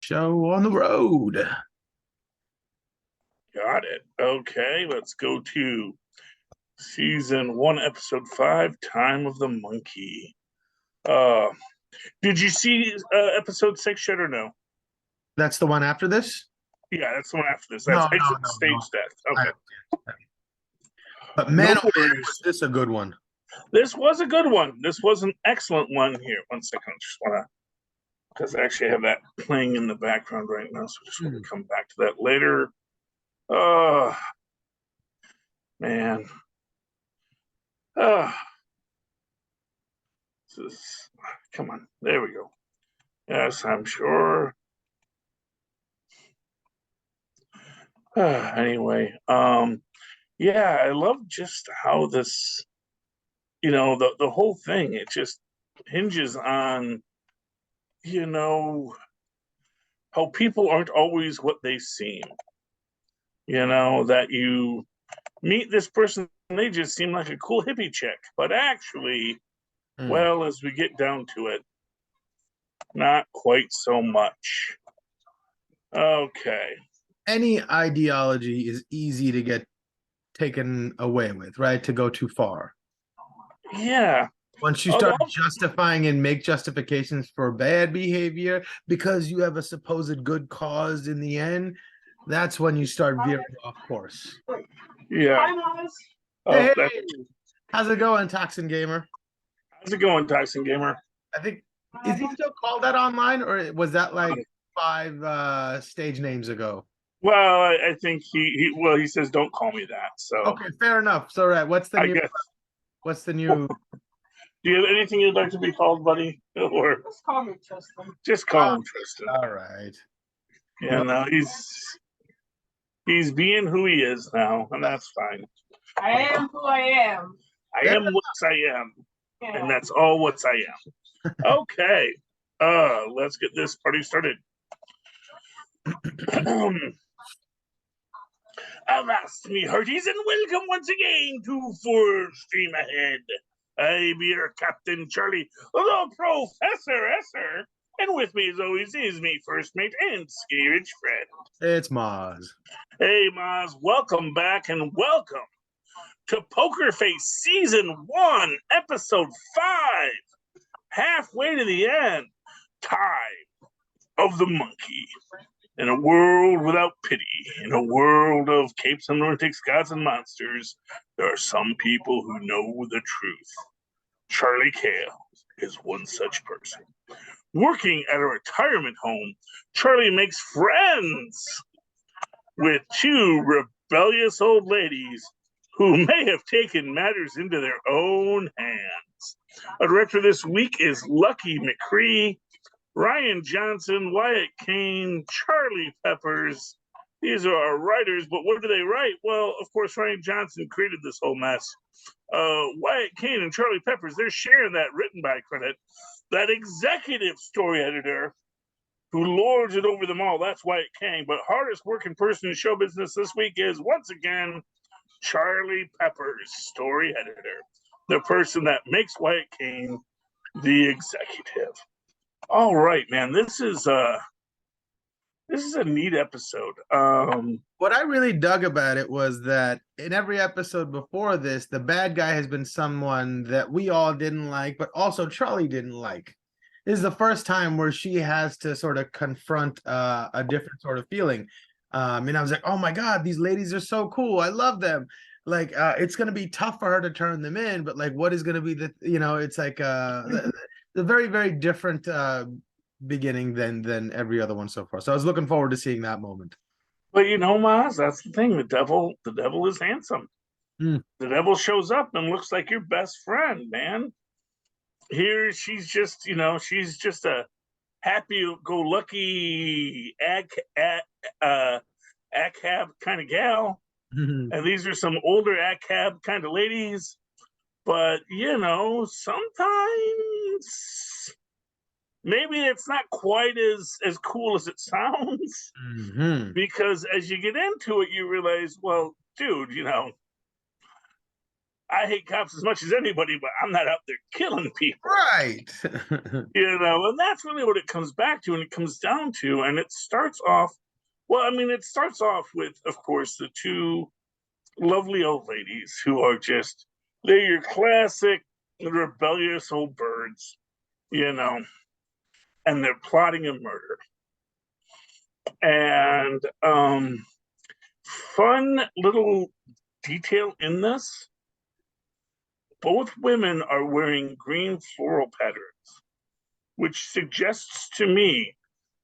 show on the road. Got it. Okay, let's go to season 1, episode 5, Time of the Monkey. Did you see episode 6 yet or no? That's the one after this? Yeah, that's the one after this. No, That's no, Exit no, Stage no. Death. Okay. But man, No oh man, worries. was this a good one. This was a good one. This was an excellent one. Here, one second. I just want to, because I actually have that playing in the background right now, so I just want to come back to that later. Oh, man. Come on. There we go. Yes, I'm sure. Anyway, yeah, I love just how this, the whole thing, it just hinges on, how people aren't always what they seem. That you meet this person and they just seem like a cool hippie chick, but actually, well, as we get down to it, not quite so much. Okay. Any ideology is easy to get taken away with, right? To go too far. Yeah. Once you start justifying and make justifications for bad behavior because you have a supposed good cause in the end, that's when you start veering off course. Yeah. Hey, how's it going, Toxin Gamer? How's it going, Toxin Gamer? I think, is he still called that online, or was that like 5 stage names ago? Well, I think he says don't call me that. So okay, fair enough. So right, what's the new? What's the new? Do you have anything you'd like to be called, buddy? Or just call me Tristan. Just call him Tristan. All right. Yeah, no, he's being who he is now, and that's fine. I am who I am. I am what I am, and that's all what I am. Okay, let's get this party started. Avast me hearties, and welcome once again to Full Stream Ahead. I be your Captain Charlie, the Professor Esser, and with me as always is me first mate and skinny rich friend. It's Mozz. Hey Mozz, welcome back and welcome to Poker Face Season 1, Episode 5. Halfway to the end, Time of the Monkey. In a world without pity, in a world of capes and lunatics, gods and monsters, there are some people who know the truth. Charlie Cale is one such person. Working at a retirement home, Charlie makes friends with 2 rebellious old ladies who may have taken matters into their own hands. Our director this week is Lucky McCree. Ryan Johnson, Wyatt Kane, Charlie Peppers. These are our writers, but what do they write? Well, of course, Ryan Johnson created this whole mess. Wyatt Kane and Charlie Peppers, they're sharing that written by credit. That executive story editor who lords it over them all, that's Wyatt Kane. But hardest working person in show business this week is, once again, Charlie Peppers, story editor. The person that makes Wyatt Kane the executive. All right, man. This is a neat episode. What I really dug about it was that in every episode before this, the bad guy has been someone that we all didn't like, but also Charlie didn't like. This is the first time where she has to sort of confront a different sort of feeling. And I was like, oh my God, these ladies are so cool. I love them. Like, it's going to be tough for her to turn them in, but like, what is going to be it's like the very, very different beginning than every other one so far. So I was looking forward to seeing that moment. But Mozz, that's the thing. The devil is handsome. The devil shows up and looks like your best friend, man. Here she's just, she's just a happy-go-lucky ACAB kind of gal. And these are some older ACAB kind of ladies. But, sometimes maybe it's not quite as cool as it sounds. Because as you get into it, you realize, well, dude, I hate cops as much as anybody, but I'm not out there killing people. Right. And that's really what it comes back to, and it comes down to, and it starts off. Well, I mean, it starts off with, of course, the two lovely old ladies who are they're your classic rebellious old birds, and they're plotting a murder. And fun little detail in this, both women are wearing green floral patterns, which suggests to me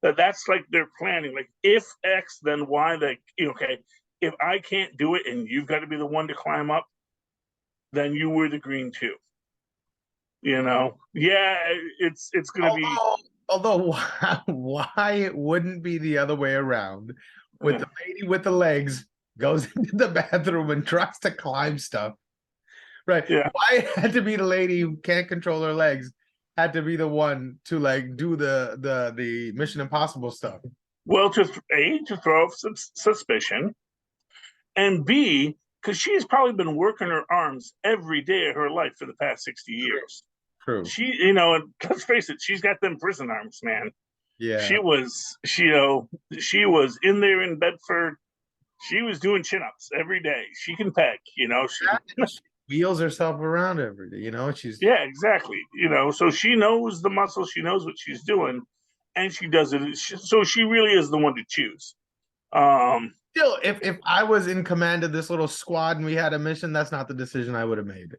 that that's like they're planning, like if X, then Y, okay, if I can't do it and you've got to be the one to climb up, then you wear the green too. Yeah, it's gonna be. Although why it wouldn't be the other way around, with the lady with the legs goes into the bathroom and tries to climb stuff, right? Yeah. Why it had to be the lady who can't control her legs had to be the one to like do the Mission Impossible stuff? Well, to throw off suspicion, and B, because she's probably been working her arms every day of her life for the past 60 years. True. She, and let's face it, she's got them prison arms, man. Yeah. She was in there in Bedford. She was doing chin-ups every day. She can peg, she wheels herself around every day, she's. Yeah, exactly. So she knows the muscle, she knows what she's doing, and she does it. So she really is the one to choose. Still, if I was in command of this little squad and we had a mission, that's not the decision I would have made.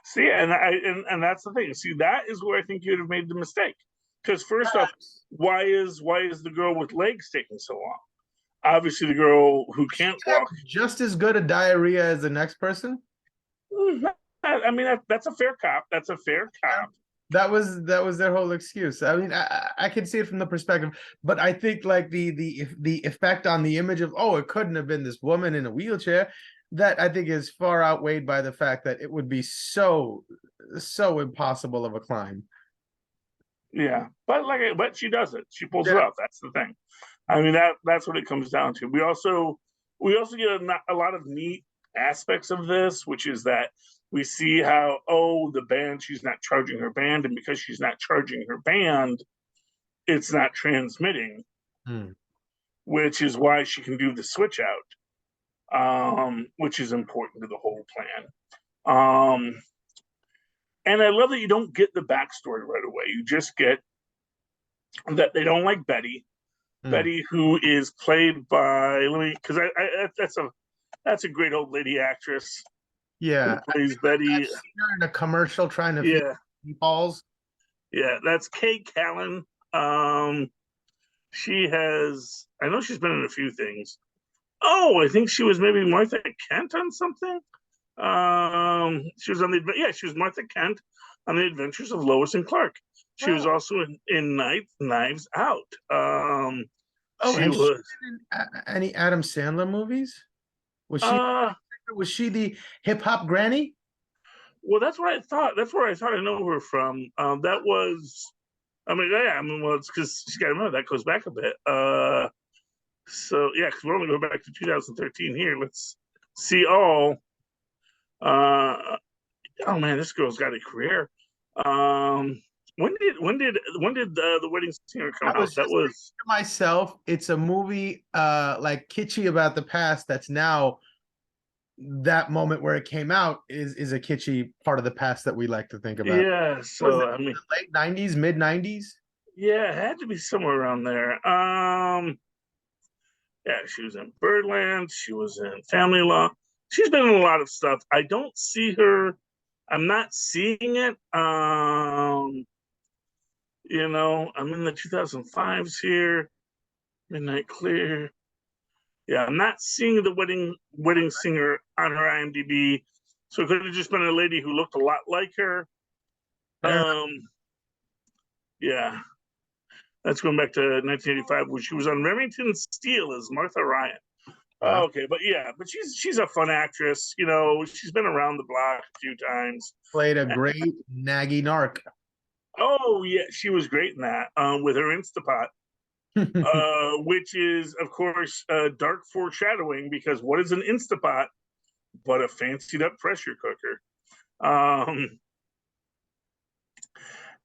See, and that's the thing. See, that is where I think you'd have made the mistake. Because first off, why is the girl with legs taking so long? Obviously, the girl who can't walk just as good a diarrhea as the next person. I mean, that's a fair cop. That's a fair cop. That was their whole excuse. I mean, I can see it from the perspective, but I think like the effect on the image of, it couldn't have been this woman in a wheelchair, that I think is far outweighed by the fact that it would be so impossible of a climb. Yeah, but she does it. She pulls it off. That's the thing. I mean, that's what it comes down to. We also get a lot of neat aspects of this, which is that we see how, the band, she's not charging her band, and because she's not charging her band, it's not transmitting, which is why she can do the switch out, which is important to the whole plan. And I love that you don't get the backstory right away. You just get that they don't like Betty. Betty, who is played by, that's a great old lady actress. Yeah, plays Betty. I've seen her in a commercial trying to feed meatballs. Yeah, that's Kay Callan. She has, I know she's been in a few things. I think she was maybe Martha Kent on something. She was she was Martha Kent on the Adventures of Lois and Clark. She was also in Knives Out. She was in any Adam Sandler movies? Was she the hip hop granny? Well, that's what I thought. That's where I thought I know her from. That was, well, it's because you got to remember that goes back a bit. So yeah, because we're only going back to 2013 here. Let's see all. Man, this girl's got a career. When did the Wedding Singer come out? That was to myself. It's a movie like kitschy about the past. That's now that moment where it came out is a kitschy part of the past that we like to think about. Yeah. So I mean, late 90s, mid 90s. Yeah, it had to be somewhere around there. Yeah, she was in Birdland. She was in Family Law. She's been in a lot of stuff. I don't see her. I'm not seeing it. I'm in the 2005s here. Midnight Clear. Yeah, I'm not seeing the Wedding Singer on her IMDb. So it could have just been a lady who looked a lot like her. Yeah. That's going back to 1985, where she was on Remington Steele as Martha Ryan. Okay, but she's a fun actress. She's been around the block a few times. Played a great naggy narc. Oh yeah, she was great in that with her Instapot, which is of course dark foreshadowing, because what is an Instapot but a fancied up pressure cooker.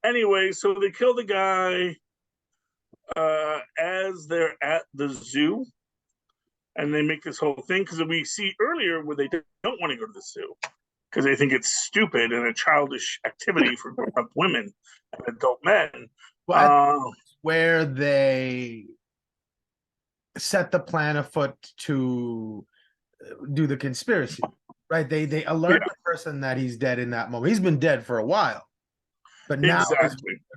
Anyway, so they kill the guy as they're at the zoo, and they make this whole thing because we see earlier where they don't want to go to the zoo because they think it's stupid and a childish activity for grown-up women and adult men. Well, where they set the plan afoot to do the conspiracy, right? They alert the person that he's dead in that moment. He's been dead for a while, but now they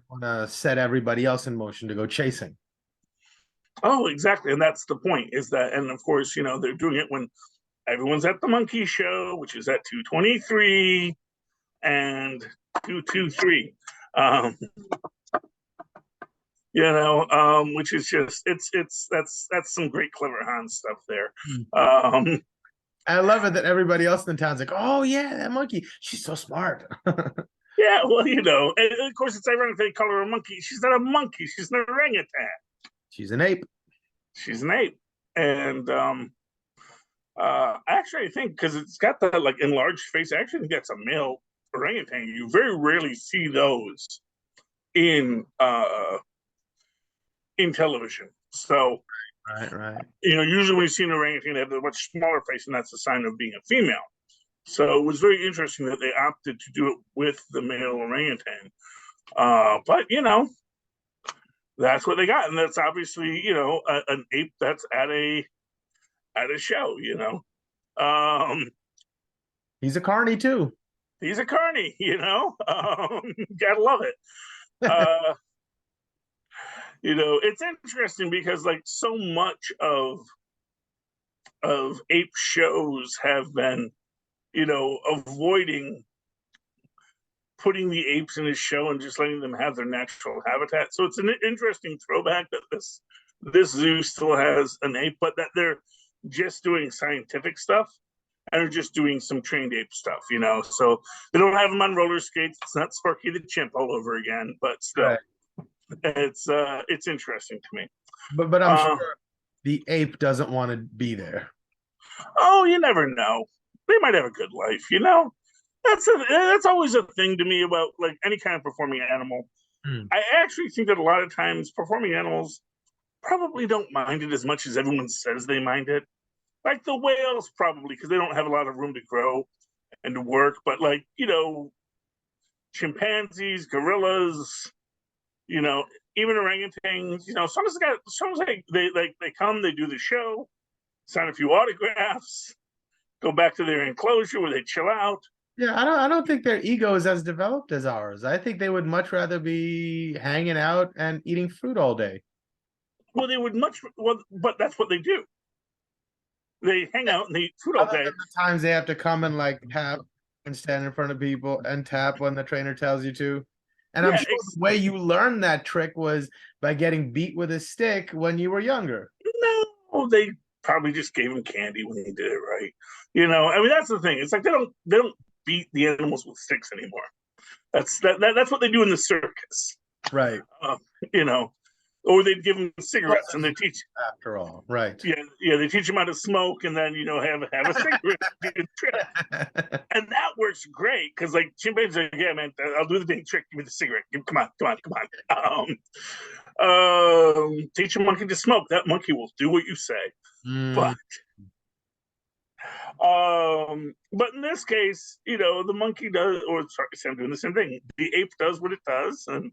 want to set everybody else in motion to go chasing. Oh, exactly, and that's the point. Is that, and of course, you know, they're doing it when everyone's at the monkey show, which is at 2:23 and 2:23. You know, which is just that's some great clever Hans stuff there. I love it that everybody else in the town's like, oh yeah, that monkey, she's so smart. Yeah, well, you know, and of course it's ironic they call her a monkey. She's not a monkey, she's an orangutan. She's an ape. She's an ape. And actually I think because it's got that like enlarged face, I actually think that's a male orangutan. You very rarely see those in television. So right. You know, usually when you see an orangutan, they have a much smaller face, and that's a sign of being a female. So it was very interesting that they opted to do it with the male orangutan. But you know, that's what they got, and that's obviously, you know, an ape that's at a show. You know, he's a carny too. He's a carny. You know, gotta love it. You know, it's interesting because like so much of ape shows have been, you know, avoiding putting the apes in a show and just letting them have their natural habitat. So it's an interesting throwback that this zoo still has an ape, but that they're just doing scientific stuff and are just doing some trained ape stuff, you know. So they don't have them on roller skates. It's not Sparky the Chimp all over again, but still. Right. It's interesting to me, but I'm sure the ape doesn't want to be there. Oh, you never know. They might have a good life, you know. That's always a thing to me about like any kind of performing animal. I actually think that a lot of times performing animals probably don't mind it as much as everyone says they mind it. Like the whales probably, because they don't have a lot of room to grow and to work. But like, you know, chimpanzees, gorillas, you know, even orangutans, you know, as soon as they come, they do the show, sign a few autographs, go back to their enclosure where they chill out. Yeah, I don't think their ego is as developed as ours. I think they would much rather be hanging out and eating fruit all day. Well, but that's what they do. They hang out and they eat fruit all day. The times they have to come and like tap and stand in front of people and tap when the trainer tells you to. And I'm sure the way you learned that trick was by getting beat with a stick when you were younger. No, they probably just gave him candy when he did it right. You know, I mean, that's the thing. It's like they don't beat the animals with sticks anymore. That's what they do in the circus, right? You know, or they'd give them cigarettes and they teach. After all, right? Yeah, they teach them how to smoke and then, you know, have a cigarette, and that works great because like chimpanzees, like, yeah, man, I'll do the dang trick. Give me the cigarette. Come on. Teach a monkey to smoke. That monkey will do what you say. But in this case, you know, the monkey does, or sorry, I'm doing the same thing. The ape does what it does, and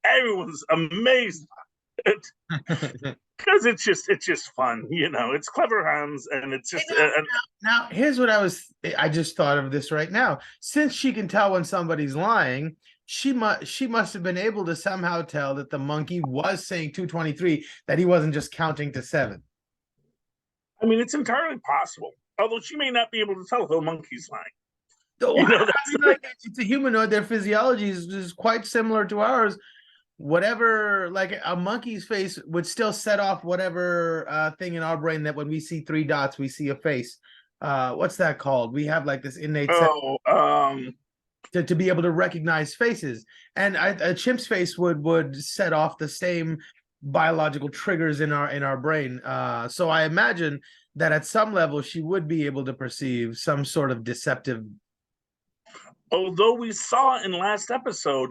everyone's amazed by it because it's just fun, you know. It's clever Hans, and it's just. Now, here's what I just thought of this right now. Since she can tell when somebody's lying, she must have been able to somehow tell that the monkey was saying 2:23, that he wasn't just counting to 7. I mean, it's entirely possible. Although she may not be able to tell if the monkey's lying. You know, like, it's a humanoid. Their physiology is quite similar to ours. Whatever, like a monkey's face would still set off whatever thing in our brain that when we see 3 dots, we see a face. What's that called? We have like this innate to be able to recognize faces. And a chimp's face would set off the same biological triggers in our brain. So I imagine that at some level she would be able to perceive some sort of deceptive. Although we saw in last episode,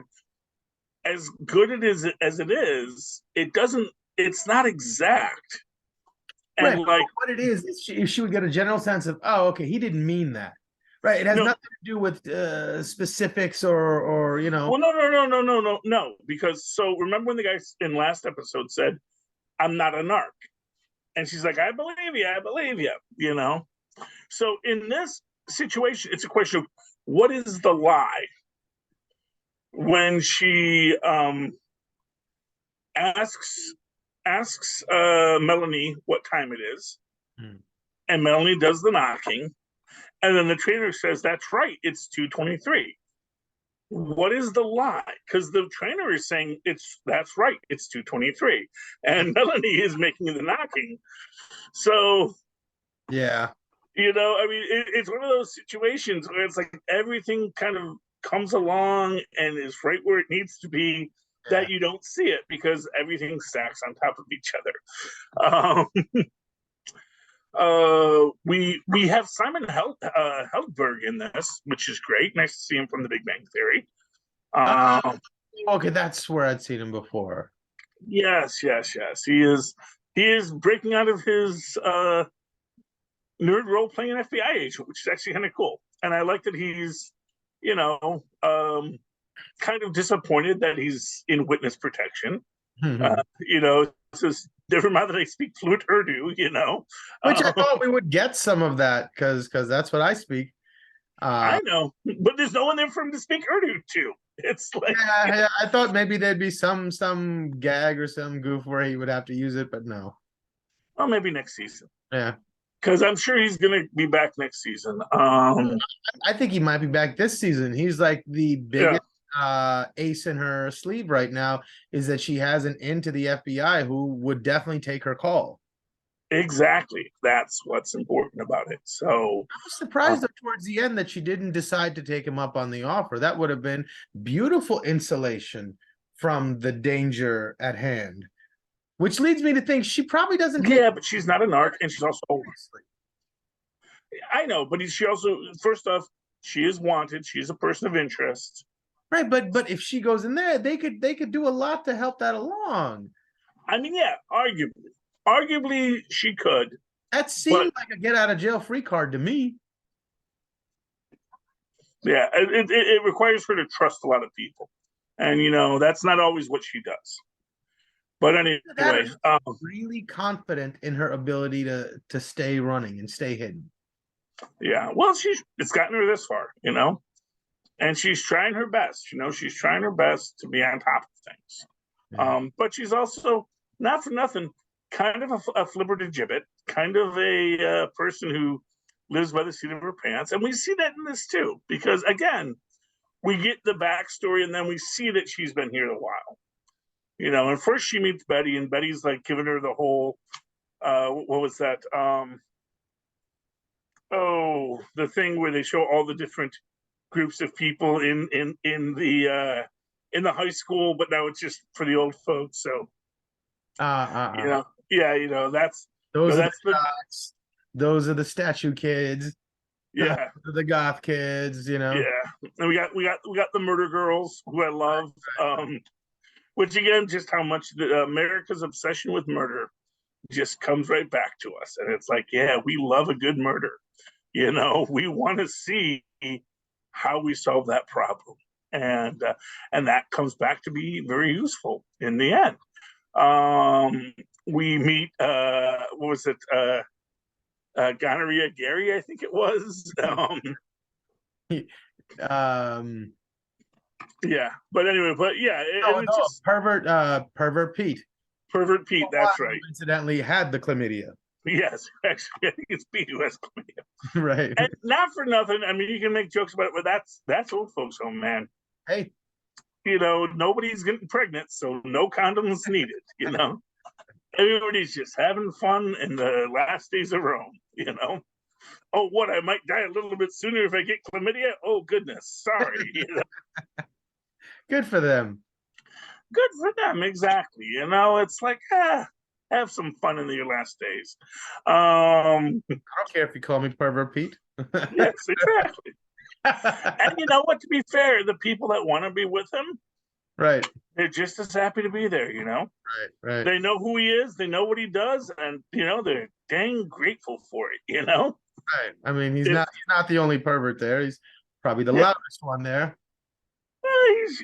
as good as it is, it doesn't. It's not exact. And Right. like What it is she would get a general sense of, oh, okay, he didn't mean that. Right. It has no, nothing to do with specifics or well, no, because so remember when the guy in last episode said, "I'm not a narc," and she's like, "I believe you, I believe you," you know. So in this situation, it's a question of what is the lie when she asks Melanie what time it is, and Melanie does the knocking, and then the trainer says, "That's right, it's 2:23." What is the lie? Because the trainer is saying that's right, it's 2:23, and Melanie is making the knocking. So yeah. I mean, it's one of those situations where it's like everything kind of comes along and is right where it needs to be, that you don't see it because everything stacks on top of each other. We have Simon Helberg in this, which is great. Nice to see him from The Big Bang Theory. Okay, that's where I'd seen him before. Yes. He is breaking out of his nerd role playing an FBI agent, which is actually kind of cool. And I like that he's, kind of disappointed that he's in witness protection. It's just, never mind that I speak fluent Urdu, Which I thought we would get some of that because that's what I speak. I know, but there's no one there for him to speak Urdu to. It's like, yeah, I thought maybe there'd be some gag or some goof where he would have to use it, but no. well, maybe next season. Yeah, because I'm sure he's going to be back next season. I think he might be back this season. He's like the biggest ace in her sleeve right now, is that she has an into the FBI who would definitely take her call. Exactly. That's what's important about it. So I was surprised towards the end that she didn't decide to take him up on the offer. That would have been beautiful insulation from the danger at hand. Which leads me to think she probably doesn't. Yeah, but she's not a narc, and she's also. I know, but she also, first off, she is wanted. She's a person of interest. Right, but if she goes in there, they could do a lot to help that along. I mean, yeah, arguably she could. That seemed like a get out of jail free card to me. Yeah, it requires her to trust a lot of people, and that's not always what she does. But anyway, really confident in her ability to stay running and stay hidden. Yeah, well, it's gotten her this far, and she's trying her best. She's trying her best to be on top of things. Yeah. But she's also, not for nothing, kind of a flibbertigibbet, kind of a person who lives by the seat of her pants, and we see that in this too. Because again, we get the backstory, and then we see that she's been here a while. And first she meets Betty, and Betty's like giving her the whole, what was that? The thing where they show all the different groups of people in the high school, but now it's just for the old folks. So, that's those are the statue kids. Yeah, the goth kids. Yeah, and we got the murder girls, who I love. Which again, just how much America's obsession with murder just comes right back to us, and it's like, yeah, we love a good murder. We want to see how we solve that problem, and that comes back to be very useful in the end. We meet what was it? Gonorrhea Gary, I think it was. Yeah, but anyway, Pervert Pete. Pervert Pete, that's right. Incidentally, had the chlamydia. Yes, actually, I think it's Pete who has chlamydia. Right. And not for nothing. I mean, you can make jokes about it, but that's old folks' home, man. Hey, nobody's getting pregnant, so no condoms needed. Everybody's just having fun in the last days of Rome. Oh, what? I might die a little bit sooner if I get chlamydia. Oh goodness, sorry. Good for them. good for them. Exactly. You know, it's like, have some fun in your last days. I don't care if you call me pervert Pete. Yes, exactly. And you know what? To be fair, the people that want to be with him, Right. they're just as happy to be there. You know, Right. they know who he is, they know what he does, and you know they're dang grateful for it. You know, Right. I mean, he's If- not the only pervert there. He's probably the Yeah. loudest one there.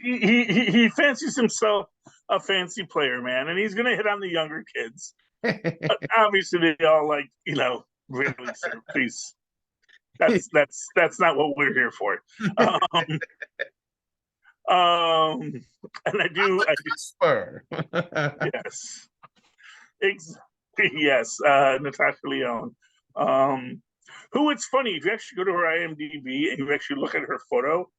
he fancies himself a fancy player, man, and he's gonna hit on the younger kids. But obviously, they all like, you know, really, sir, please. That's not what we're here for. And I do Spur. yes, yes, Natasha Leone. Who it's funny if you actually go to her IMDb and you actually look at her photo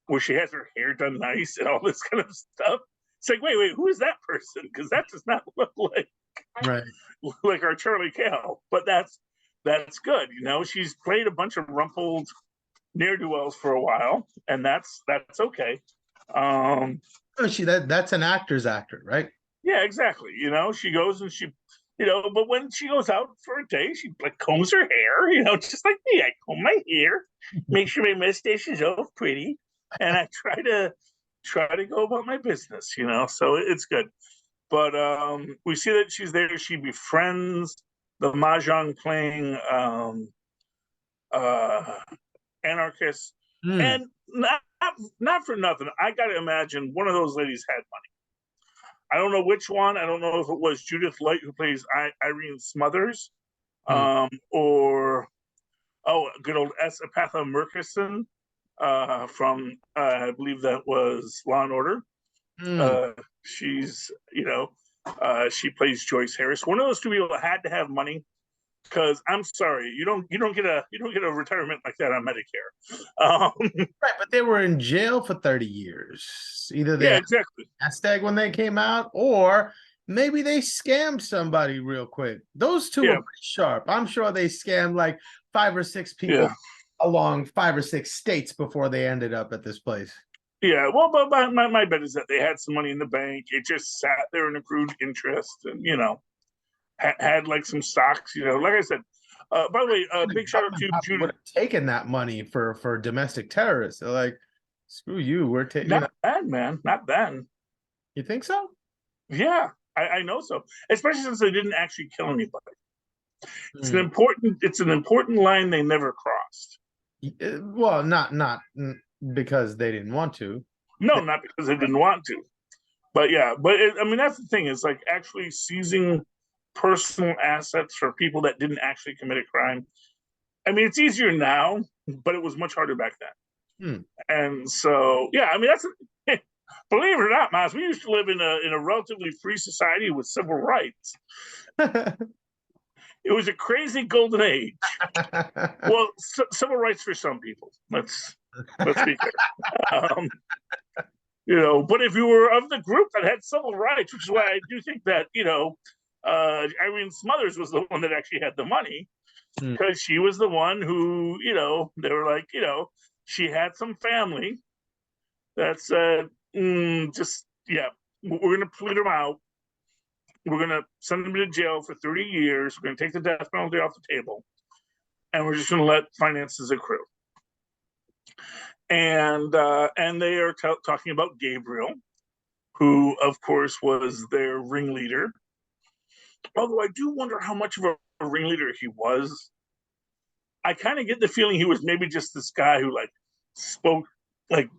where she has her hair done nice and all this kind of stuff. It's like, wait, who is that person? Because that does not look Right. like our Charlie Cale. But that's good. You know, she's played a bunch of rumpled ne'er-do-wells for a while, and that's okay. Oh, that's an actor's actor, right? Yeah, exactly. You know, she goes and she, you know, but when she goes out for a day, she like combs her hair, you know, just like me. I comb my hair, make sure my mustache is all pretty, and I try to go about my business, you know. So it's good. But we see that she's there. She befriends the mahjong playing anarchists, and not for nothing. I got to imagine one of those ladies had money. I don't know which one. I don't know if it was Judith Light who plays Irene Smothers, or good old Epatha Murkison from I believe that was Law and Order. She's she plays Joyce Harris. One of those two people had to have money, because I'm sorry, you don't get a retirement like that on Medicare. Right, but they were in jail for 30 years. Either they Yeah, had exactly. hashtag when they came out, or maybe they scammed somebody real quick. Those two are pretty sharp. I'm sure they scammed like 5 or 6 people along 5 or 6 states before they ended up at this place. Yeah, well, but my bet is that they had some money in the bank. It just sat there and accrued interest, and you know, had like some stocks. You know, like I said. By the way, big shout out to Judith. Would have taken that money for domestic terrorists. They're like, screw you. We're taking. Not bad, man. Not bad. You think so? Yeah, I know so. Especially since they didn't actually kill anybody. It's an important line they never crossed. Well, not because they didn't want to. No, not because they didn't want to. But yeah, I mean, that's the thing, is like actually seizing personal assets for people that didn't actually commit a crime. I mean, it's easier now, but it was much harder back then. And so, yeah, I mean, that's believe it or not, Mozz, we used to live in a relatively free society with civil rights. It was a crazy golden age. Well, civil rights for some people. Let's be fair. You know, but if you were of the group that had civil rights, which is why I do think that, you know, Irene Smothers was the one that actually had the money, because she was the one who, you know, they were like, you know, she had some family that said, we're going to plead them out. We're going to send them to jail for 30 years. We're going to take the death penalty off the table. And we're just going to let finances accrue. And they are talking about Gabriel, who, of course, was their ringleader. Although I do wonder how much of a ringleader he was. I kind of get the feeling he was maybe just this guy who like spoke like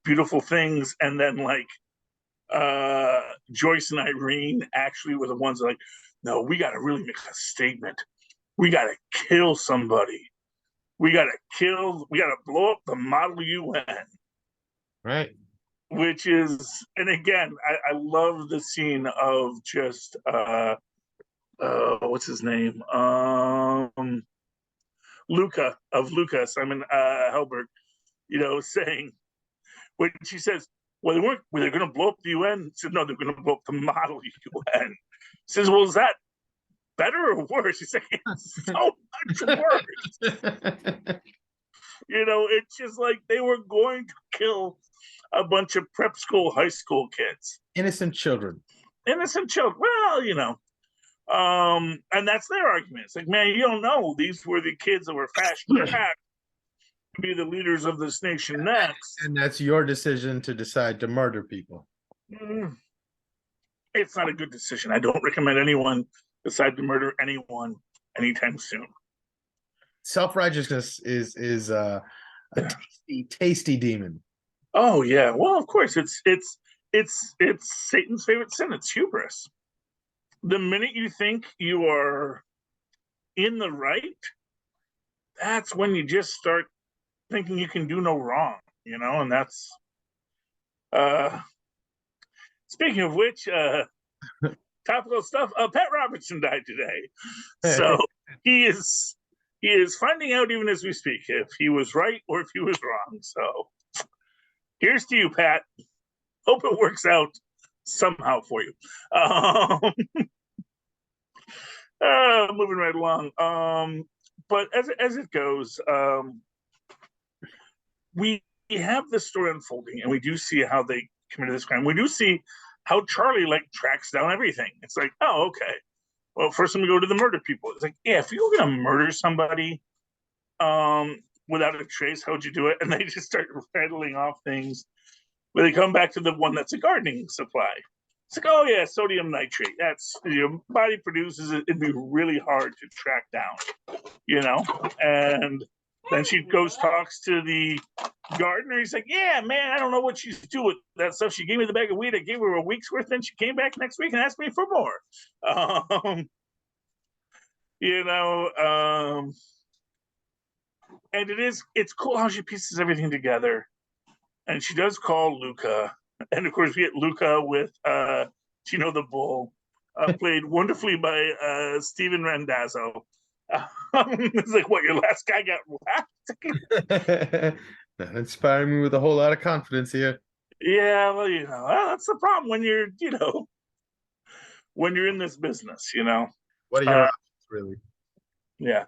beautiful things, and then like Joyce and Irene actually were the ones that like, no, we got to really make a statement. We got to kill somebody. We got to blow up the Model UN. Right. Which is, and again, I love the scene of just what's his name? Simon Helberg, you know, saying, when she says, well, they're going to blow up the UN. He said, no, they're going to blow up the Model UN. He says, well, is that better or worse? He's saying, it's so much worse. You know, it's just like they were going to kill a bunch of prep school, high school kids. Innocent children. Innocent children. Well, and that's their argument. It's like, man, you don't know. These were the kids that were fast-tracked to be the leaders of this nation next. And that's your decision to decide to murder people. It's not a good decision. I don't recommend anyone decide to murder anyone anytime soon. Self-righteousness is a tasty demon. Oh yeah. Well, of course, it's Satan's favorite sin. It's hubris. The minute you think you are in the right, that's when you just start thinking you can do no wrong, and that's speaking of which, topical stuff, Pat Robertson died today. So he is finding out even as we speak if he was right or if he was wrong. So here's to you, Pat. Hope it works out somehow for you. Moving right along. But as it goes, we have this story unfolding, and we do see how they committed this crime. We do see how Charlie tracks down everything. It's like, oh, okay. Well, first let me go to the murder people. It's like, yeah, if you're gonna murder somebody without a trace, how'd you do it? And they just start rattling off things. But they come back to the one that's a gardening supply. It's like, oh yeah, sodium nitrate. That's your body produces it. It'd be really hard to track down, And then she goes talks to the gardener. He's like, yeah, man, I don't know what she's doing with that stuff. She gave me the bag of weed. I gave her a week's worth. Then she came back next week and asked me for more. And it's cool how she pieces everything together. And she does call Luca. And of course, we get Luca with Chino the Bull, played wonderfully by Steven Randazzo. It's like, what, your last guy got whacked? Not inspiring me with a whole lot of confidence here. Yeah, well, that's the problem when you're, when you're in this business, What are your options, really? Yeah.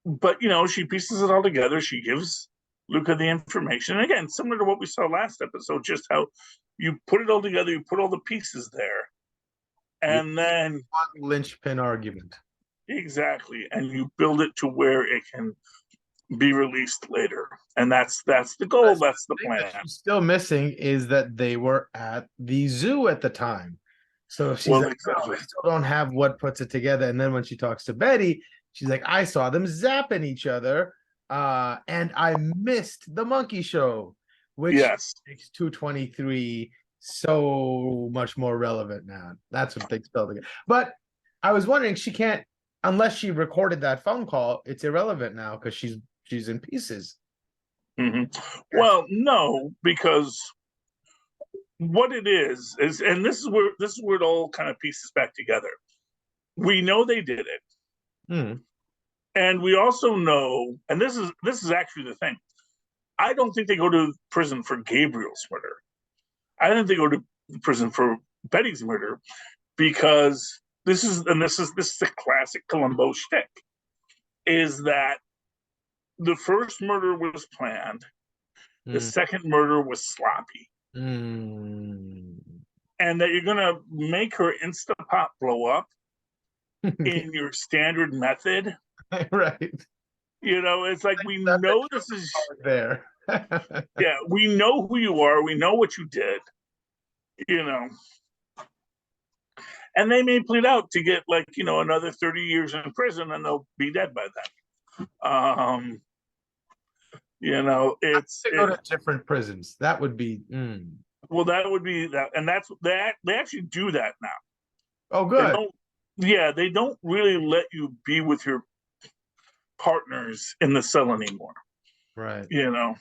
But, she pieces it all together. She gives Luca the information. And again, similar to what we saw last episode, just how you put it all together, you put all the pieces there. And then one linchpin argument. Exactly. And you build it to where it can be released later. And that's the goal. That's the plan. What she's still missing is that they were at the zoo at the time. So she's exactly. I still don't have what puts it together. And then when she talks to Betty, she's like, I saw them zapping each other. And I missed the monkey show, which makes 223 so much more relevant now. That's what they spelled again. But I was wondering, she can't, unless she recorded that phone call, it's irrelevant now because she's in pieces. Mm-hmm. Well, no, because what it is, and this is where it all kind of pieces back together. We know they did it. And we also know, and this is actually the thing, I don't think they go to prison for Gabriel's murder. I think they go to prison for Betty's murder, because this is the classic Columbo shtick, is that the first murder was planned, the second murder was sloppy, and that you're gonna make her Instapot blow up in your standard method. Right. It's like, we know this is there. Yeah, we know who you are. We know what you did. And they may plead out to get another 30 years in prison, and they'll be dead by then. It's they go to different prisons. That would be. Well, that would be that, and that's that. They actually do that now. Oh, good. They don't really let you be with your partners in the cell anymore. Right. And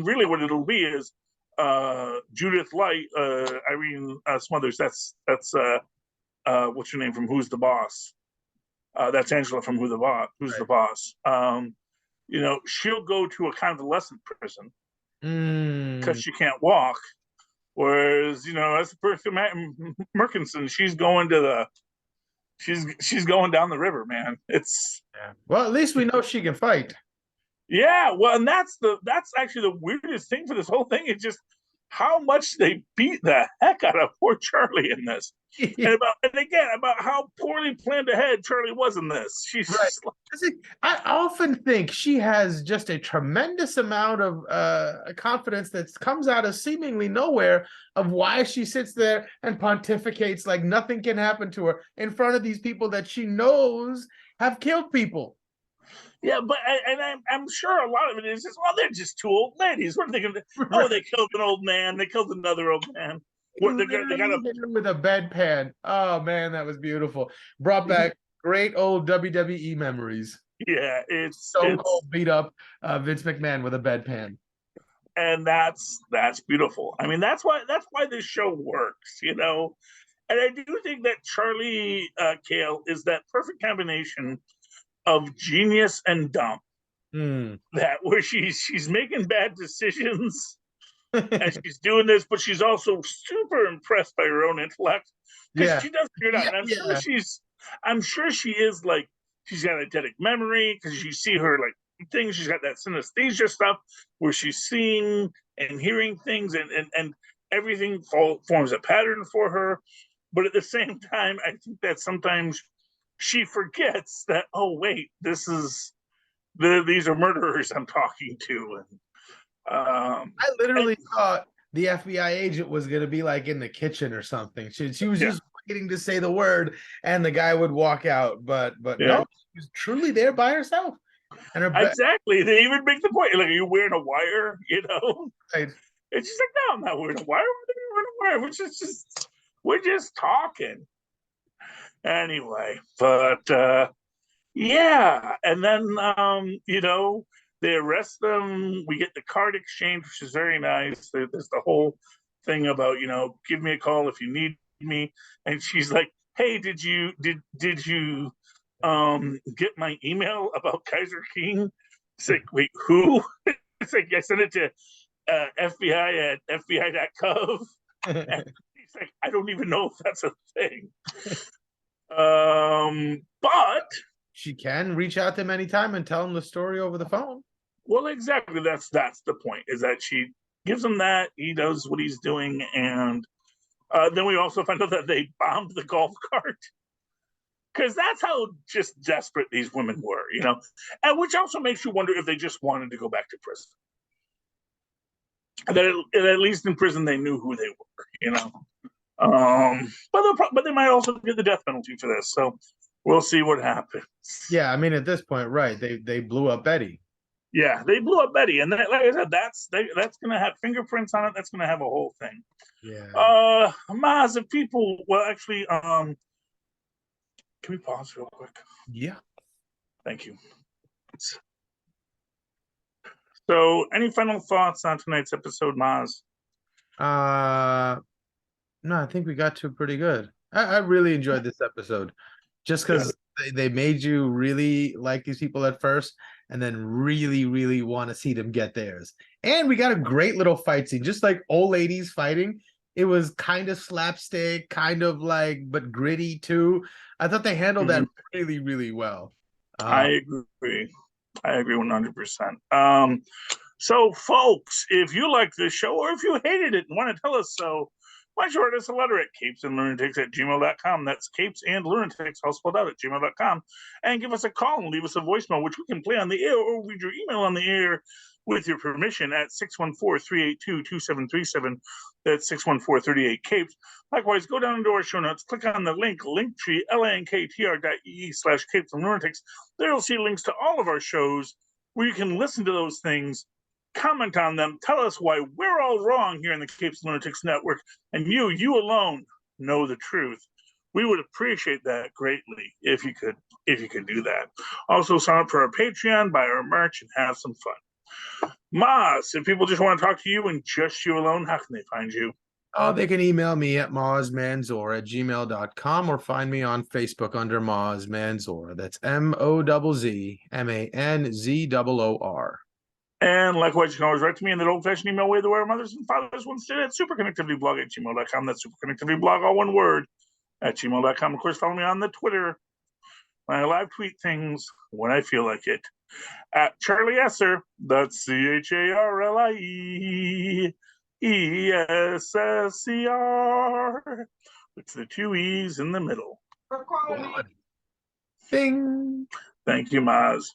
really what it'll be is Judith Light, Irene Smothers. That's what's her name from Who's the Boss? That's Angela from Who's the Boss. She'll go to a convalescent prison because she can't walk. Whereas, as Merkinson, she's going to she's going down the river, man. It's well, at least we know she can fight. Yeah, well, and that's actually the weirdest thing for this whole thing is just how much they beat the heck out of poor Charlie in this. And again about how poorly planned ahead Charlie was in this. She's Right. just like, I often think she has just a tremendous amount of confidence that comes out of seemingly nowhere of why she sits there and pontificates like nothing can happen to her in front of these people that she knows have killed people. yeah, but I'm sure a lot of it is just, well, they're just two old ladies. What are they going to do? Oh, they killed an old man. They killed another old man. They got Hit her with a bedpan. Oh man, that was beautiful. Brought back great old WWE memories. Yeah, it's Stone Cold beat up Vince McMahon with a bedpan. And that's beautiful. I mean, that's why this show works, you know. And I do think that Charlie Cale is that perfect combination of genius and dumb. That where she's making bad decisions and she's doing this, but she's also super impressed by her own intellect because she does figure it out. And I'm sure she is like, she's got eidetic memory because you see her like things. She's got that synesthesia stuff where she's seeing and hearing things, and everything forms a pattern for her. But at the same time, I think that sometimes she forgets that, oh wait, these are murderers I'm talking to. And I literally thought the FBI agent was going to be like in the kitchen or something. She was just waiting to say the word and the guy would walk out. But no, she was truly there by herself. And her exactly. They even make the point, like, are you wearing a wire? You know? Right. And she's like, no, I'm not wearing a wire. We're just talking. Anyway, but yeah. And then you know, they arrest them. We get the card exchange, which is very nice. There's the whole thing about, you know, give me a call if you need me. And she's like, hey, did you get my email about Kaiser King? It's like, wait, who? It's like, I sent it to FBI at fbi.gov. And he's like, I don't even know if that's a thing. But she can reach out to him anytime and tell him the story over the phone. Well, exactly. That's the point, is that she gives him that. He does what he's doing. And then we also find out that they bombed the golf cart. Because that's how just desperate these women were, you know, and which also makes you wonder if they just wanted to go back to prison. And that at least in prison they knew who they were, you know. But they might also get the death penalty for this, so we'll see what happens. Yeah, I mean, at this point, right? They blew up Betty. Yeah, they blew up Betty, and that, like I said, that's going to have fingerprints on it. That's going to have a whole thing. Yeah. Mozz, if people, well, actually, can we pause real quick? Yeah. Thank you. So, any final thoughts on tonight's episode, Mozz? No, I think we got to pretty good. I really enjoyed this episode, just because they made you really like these people at first, and then really, really want to see them get theirs. And we got a great little fight scene, just like old ladies fighting. It was kind of slapstick, kind of like, but gritty too. I thought they handled that really, really well. I agree 100%. So, folks, if you like this show or if you hated it and want to tell us so, why don't you write us a letter at CapesandLunatics@gmail.com. That's CapesandLunatics, all spelled out, at gmail.com. And give us a call and leave us a voicemail, which we can play on the air or read your email on the air with your permission at 614-382-2737. That's 614-38-CAPES. Likewise, go down into our show notes, click on the link, linktree, linktr.ee/CapesandLunatics. There you'll see links to all of our shows where you can listen to those things, comment on them, tell us why we're all wrong here in the Capes and Lunatics Network, and you alone know the truth. We would appreciate that greatly if you could do that. Also, sign up for our Patreon, buy our merch, and have some fun. Mozz, if people just want to talk to you and just you alone, how can they find you? Oh, they can email me at mozzmanzor@gmail.com or find me on Facebook under Mozz Manzor. That's MOZZMANZOOR. And likewise, you can always write to me in that old-fashioned email way the way our mothers and fathers once did at superconnectivityblog@gmail.com. That's superconnectivityblog, all one word, at gmail.com. Of course, follow me on the Twitter. I live tweet things when I feel like it. At Charlie Esser, that's CharlieEssser, with the 2 E's in the middle. For calling me. Bing. Thank you, Mozz.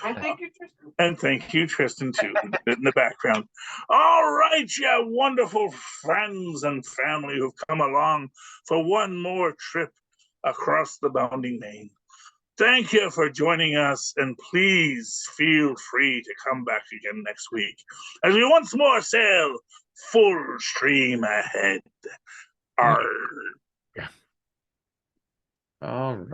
And thank you, Tristan. And thank you, Tristan, too, who did it in the background. All right, you wonderful friends and family who've come along for one more trip across the bounding main. Thank you for joining us, and please feel free to come back again next week as we once more sail full stream ahead. Arr. All right.